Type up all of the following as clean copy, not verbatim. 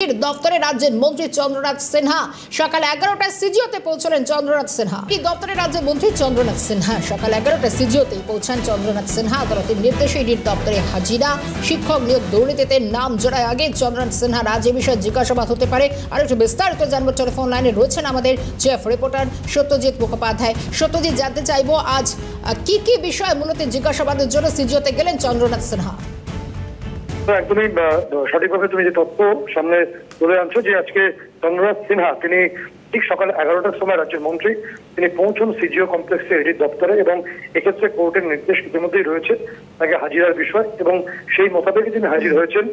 দপ্তরে রাজ্যের মন্ত্রী চন্দ্রনাথ সিনহা সকাল 11টায় সিজিওতে পৌঁছলেন চন্দ্রনাথ সিনহা। দপ্তরে রাজ্যের মন্ত্রী চন্দ্রনাথ সিনহা সকাল 11টায় সিজিওতে পৌঁছান চন্দ্রনাথ সিনহা। আদালতের নির্দেশে ইডির দপ্তরে হাজিরা। শিক্ষক নিয়োগ দুর্নীতিতে নাম জড়ায় আগে চন্দ্রনাথ সিনহা রাজ এ বিষয়ে জিজ্ঞাসাবাদ হতে পারে। আর একটু বিস্তারিত জানবো, টেলিফোন লাইনে রয়েছেন আমাদের চিফ রিপোর্টার সত্যজিৎ মুখোপাধ্যায়। সত্যজিৎ, জানতে চাইবো আজ কি বিষয় মূলত জিজ্ঞাসাবাদের জন্য সিজিওতে গেলেন চন্দ্রনাথ সিনহা? একদমই সঠিকভাবে তুমি যে তথ্য সামনে তুলে আনছো যে আজকে চন্দ্রনাথ সিনহা তিনি ঠিক সকাল 11টার সময় রাজ্যের মন্ত্রী তিনি পৌঁছন সিজিও কমপ্লেক্সে ইডির দপ্তরে, এবং এক্ষেত্রে কোর্টের নির্দেশ ইতিমধ্যেই রয়েছে তাকে হাজিরার বিষয়, এবং সেই মোতাবেকই তিনি হাজির হয়েছেন।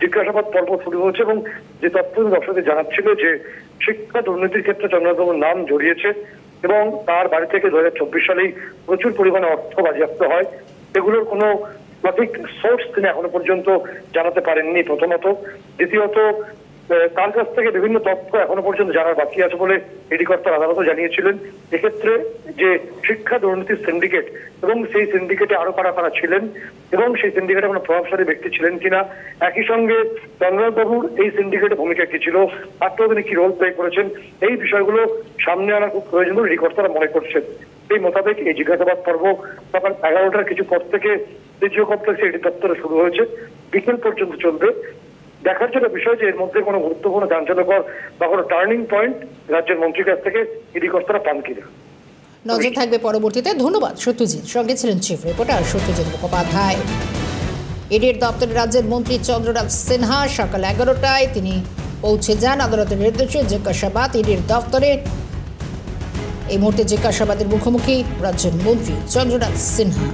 জিজ্ঞাসাবাদ পর্ব শুরু হয়েছে এবং যে তথ্য দর্শকদের জানাচ্ছিল যে শিক্ষা দুর্নীতির ক্ষেত্রে চন্দ্রনাথবাবুর নাম জড়িয়েছে এবং তার বাড়ি থেকে 2024 সালেই প্রচুর পরিমাণে অর্থ বাজেয়াপ্ত হয়। এগুলোর কোনো সঠিক সোর্স তিনি এখনো পর্যন্ত জানাতে পারেননি, প্রথমত। দ্বিতীয়ত, তার কাছ থেকে বিভিন্ন তথ্য এখনো পর্যন্ত জানার বাকি আছে বলে ইডি কর্তার আদালতও জানিয়েছিলেন। এক্ষেত্রে যে শিক্ষা দুর্নীতির সিন্ডিকেট এবং সেই সিন্ডিকেটে আরো কারা কারা ছিলেন এবং সেই সিন্ডিকেটে কোনো প্রভাবশালী ব্যক্তি ছিলেন কিনা, একই সঙ্গে চন্দ্রনাথবাবুর এই সিন্ডিকেটে ভূমিকা কি ছিল, তারপরেও তিনি কি রোল প্লে করেছেন, এই বিষয়গুলো সামনে আনা খুব প্রয়োজন বলে ইডি কর্তারা মনে করছেন। এই মোতাবেক এই জিজ্ঞাসাবাদ পর্ব সকাল 11টার কিছু পর থেকে সিজিও কমপ্লেক্সে ইডি দপ্তরে শুরু হয়েছে, বিকেল পর্যন্ত চলবে। দেখার জন্য বিষয় যে এর মধ্যে কোনো গুরুত্বপূর্ণ চাঞ্চল্যকর বা কোনো টার্নিং পয়েন্ট রাজ্যের মন্ত্রীর কাছ থেকে ইডি কর্তারা পান কিনা নজর থাকবে পরবর্তীতে। ধন্যবাদ সত্যজিৎ। সঙ্গে ছিলেন চিফ রিপোর্টার সত্যজিৎ মুখোপাধ্যায়। ইডির দপ্তরে রাজ্যের মন্ত্রী চন্দ্রনাথ সিনহা সকাল 11টায় তিনি পৌঁছে যান। আদালতের নির্দেশে জিজ্ঞাসাবাদ ইডির দপ্তরে। এই মুহূর্তে জিজ্ঞাসাবাদের মুখোমুখি রাজ্যের মন্ত্রী চন্দ্রনাথ সিনহা।